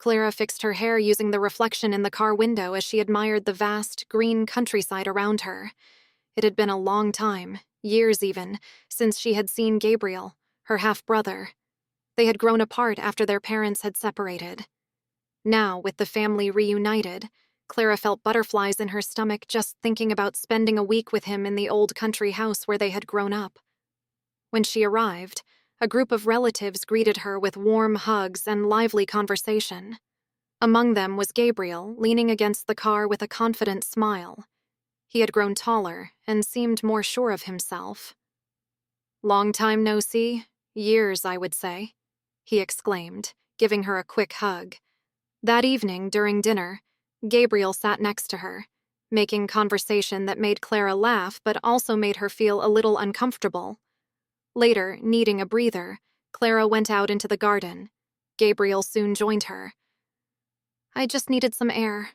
Clara fixed her hair using the reflection in the car window as she admired the vast, green countryside around her. It had been a long time, years even, since she had seen Gabriel, her half-brother. They had grown apart after their parents had separated. Now, with the family reunited, Clara felt butterflies in her stomach just thinking about spending a week with him in the old country house where they had grown up. When she arrived, a group of relatives greeted her with warm hugs and lively conversation. Among them was Gabriel, leaning against the car with a confident smile. He had grown taller and seemed more sure of himself. "Long time no see, years, I would say," he exclaimed, giving her a quick hug. That evening, during dinner, Gabriel sat next to her, making conversation that made Clara laugh but also made her feel a little uncomfortable. Later, needing a breather, Clara went out into the garden. Gabriel soon joined her. "I just needed some air,"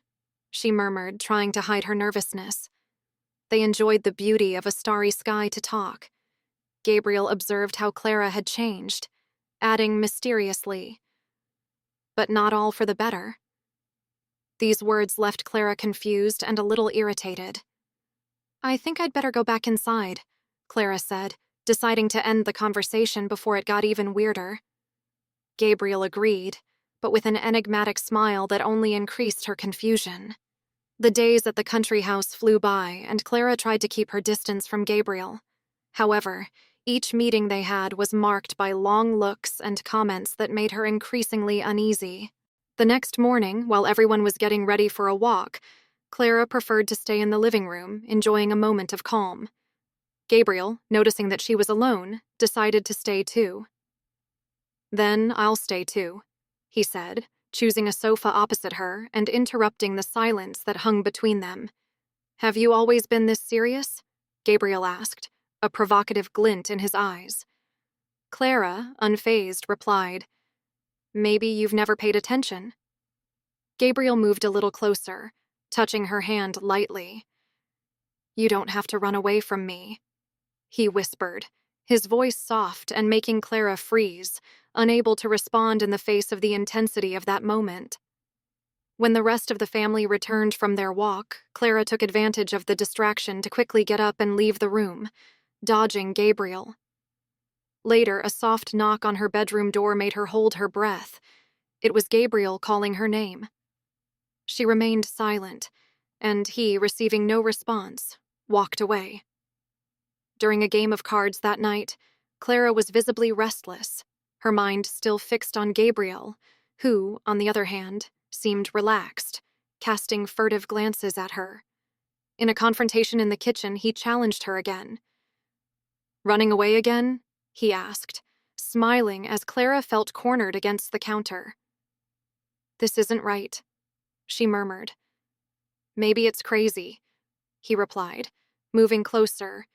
she murmured, trying to hide her nervousness. They enjoyed the beauty of a starry sky to talk. Gabriel observed how Clara had changed, adding mysteriously, "But not all for the better." These words left Clara confused and a little irritated. "I think I'd better go back inside," Clara said, deciding to end the conversation before it got even weirder. Gabriel agreed, but with an enigmatic smile that only increased her confusion. The days at the country house flew by, and Clara tried to keep her distance from Gabriel. However, each meeting they had was marked by long looks and comments that made her increasingly uneasy. The next morning, while everyone was getting ready for a walk, Clara preferred to stay in the living room, enjoying a moment of calm. Gabriel, noticing that she was alone, decided to stay too. "Then I'll stay too," he said, choosing a sofa opposite her and interrupting the silence that hung between them. "Have you always been this serious?" Gabriel asked, a provocative glint in his eyes. Clara, unfazed, replied, "Maybe you've never paid attention." Gabriel moved a little closer, touching her hand lightly. "You don't have to run away from me," he whispered, his voice soft and making Clara freeze, unable to respond in the face of the intensity of that moment. When the rest of the family returned from their walk, Clara took advantage of the distraction to quickly get up and leave the room, dodging Gabriel. Later, a soft knock on her bedroom door made her hold her breath. It was Gabriel calling her name. She remained silent, and he, receiving no response, walked away. During a game of cards that night, Clara was visibly restless, her mind still fixed on Gabriel, who, on the other hand, seemed relaxed, casting furtive glances at her. In a confrontation in the kitchen, he challenged her again. "Running away again?" he asked, smiling as Clara felt cornered against the counter. "This isn't right," she murmured. "Maybe it's crazy," he replied, moving closer,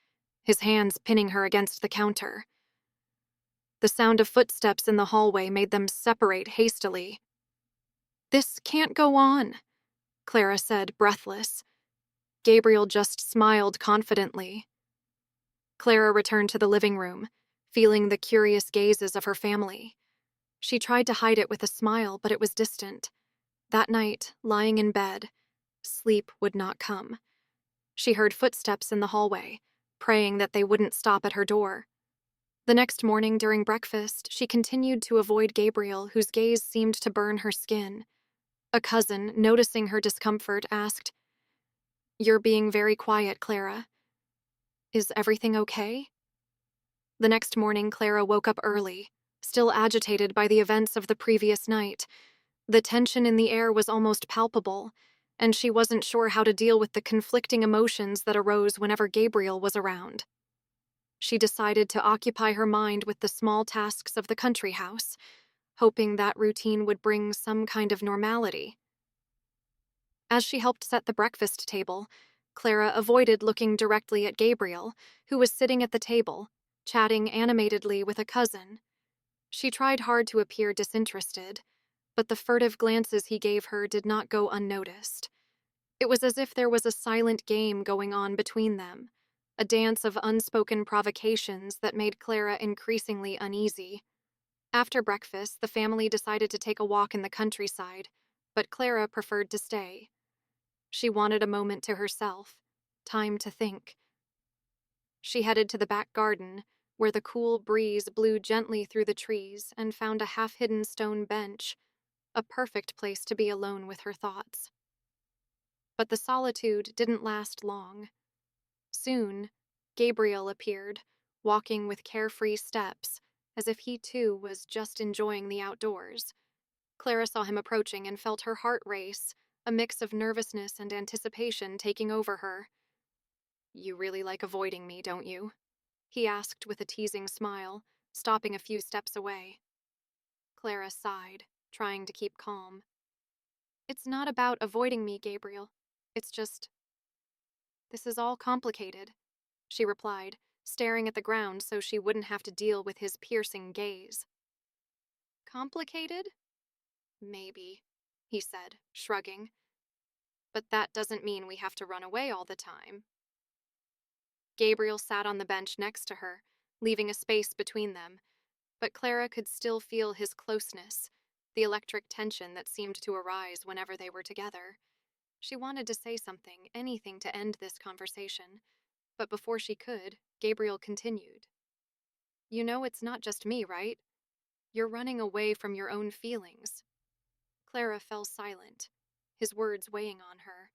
his hands pinning her against the counter. The sound of footsteps in the hallway made them separate hastily. "This can't go on," Clara said, breathless. Gabriel just smiled confidently. Clara returned to the living room, feeling the curious gazes of her family. She tried to hide it with a smile, but it was distant. That night, lying in bed, sleep would not come. She heard footsteps in the hallway, praying that they wouldn't stop at her door. The next morning during breakfast, she continued to avoid Gabriel, whose gaze seemed to burn her skin. A cousin, noticing her discomfort, asked, "You're being very quiet, Clara. Is everything okay?" The next morning, Clara woke up early, still agitated by the events of the previous night. The tension in the air was almost palpable, and she wasn't sure how to deal with the conflicting emotions that arose whenever Gabriel was around. She decided to occupy her mind with the small tasks of the country house, hoping that routine would bring some kind of normality. As she helped set the breakfast table, Clara avoided looking directly at Gabriel, who was sitting at the table, chatting animatedly with a cousin. She tried hard to appear disinterested, but the furtive glances he gave her did not go unnoticed. It was as if there was a silent game going on between them, a dance of unspoken provocations that made Clara increasingly uneasy. After breakfast, the family decided to take a walk in the countryside, but Clara preferred to stay. She wanted a moment to herself, time to think. She headed to the back garden, where the cool breeze blew gently through the trees, and found a half-hidden stone bench, a perfect place to be alone with her thoughts. But the solitude didn't last long. Soon, Gabriel appeared, walking with carefree steps, as if he too was just enjoying the outdoors. Clara saw him approaching and felt her heart race, a mix of nervousness and anticipation taking over her. "You really like avoiding me, don't you?" he asked with a teasing smile, stopping a few steps away. Clara sighed, trying to keep calm. "It's not about avoiding me, Gabriel. It's just, this is all complicated," she replied, staring at the ground so she wouldn't have to deal with his piercing gaze. "Complicated? Maybe," he said, shrugging. "But that doesn't mean we have to run away all the time." Gabriel sat on the bench next to her, leaving a space between them, but Clara could still feel his closeness, the electric tension that seemed to arise whenever they were together. She wanted to say something, anything to end this conversation, but before she could, Gabriel continued. "You know it's not just me, right? You're running away from your own feelings." Clara fell silent, his words weighing on her.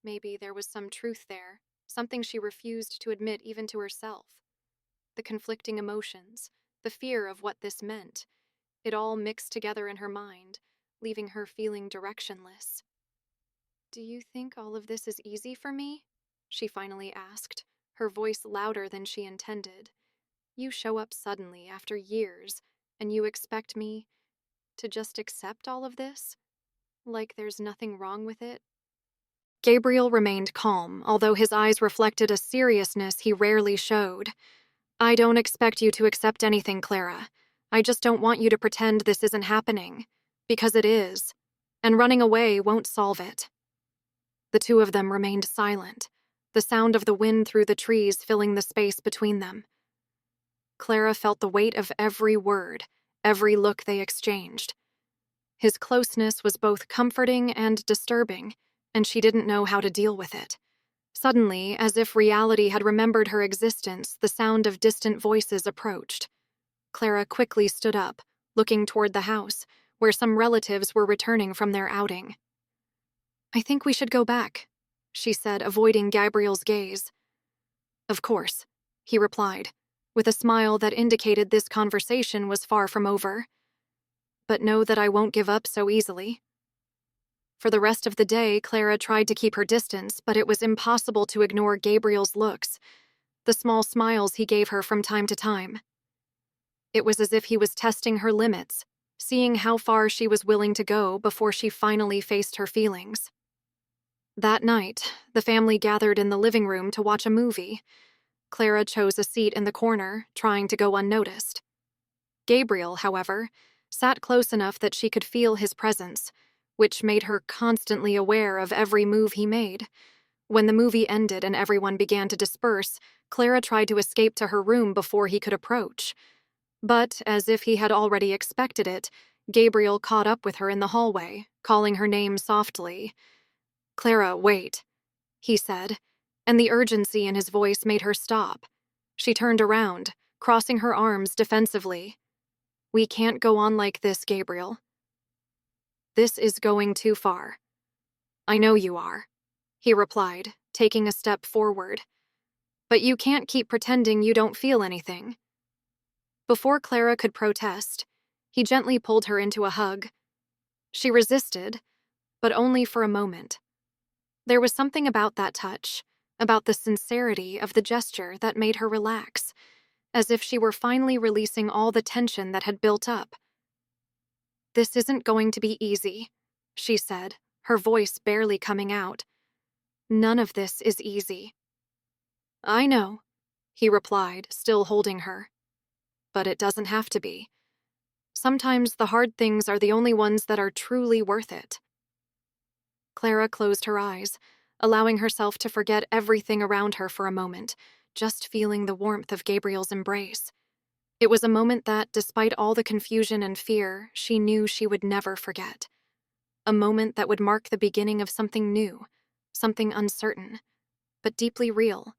Maybe there was some truth there, something she refused to admit even to herself. The conflicting emotions, the fear of what this meant, it all mixed together in her mind, leaving her feeling directionless. "Do you think all of this is easy for me?" she finally asked, her voice louder than she intended. "You show up suddenly after years, and you expect me to just accept all of this? Like there's nothing wrong with it?" Gabriel remained calm, although his eyes reflected a seriousness he rarely showed. "I don't expect you to accept anything, Clara. I just don't want you to pretend this isn't happening. Because it is. And running away won't solve it." The two of them remained silent, the sound of the wind through the trees filling the space between them. Clara felt the weight of every word, every look they exchanged. His closeness was both comforting and disturbing, and she didn't know how to deal with it. Suddenly, as if reality had remembered her existence, the sound of distant voices approached. Clara quickly stood up, looking toward the house, where some relatives were returning from their outing. "I think we should go back," she said, avoiding Gabriel's gaze. "Of course," he replied, with a smile that indicated this conversation was far from over. "But know that I won't give up so easily." For the rest of the day, Clara tried to keep her distance, but it was impossible to ignore Gabriel's looks, the small smiles he gave her from time to time. It was as if he was testing her limits, seeing how far she was willing to go before she finally faced her feelings. That night, the family gathered in the living room to watch a movie. Clara chose a seat in the corner, trying to go unnoticed. Gabriel, however, sat close enough that she could feel his presence, which made her constantly aware of every move he made. When the movie ended and everyone began to disperse, Clara tried to escape to her room before he could approach. But, as if he had already expected it, Gabriel caught up with her in the hallway, calling her name softly. "Clara, wait," he said, and the urgency in his voice made her stop. She turned around, crossing her arms defensively. "We can't go on like this, Gabriel. This is going too far." "I know you are," he replied, taking a step forward. "But you can't keep pretending you don't feel anything." Before Clara could protest, he gently pulled her into a hug. She resisted, but only for a moment. There was something about that touch, about the sincerity of the gesture that made her relax, as if she were finally releasing all the tension that had built up. "This isn't going to be easy," she said, her voice barely coming out. "None of this is easy." "I know," he replied, still holding her. "But it doesn't have to be. Sometimes the hard things are the only ones that are truly worth it." Clara closed her eyes, allowing herself to forget everything around her for a moment, just feeling the warmth of Gabriel's embrace. It was a moment that, despite all the confusion and fear, she knew she would never forget. A moment that would mark the beginning of something new, something uncertain, but deeply real.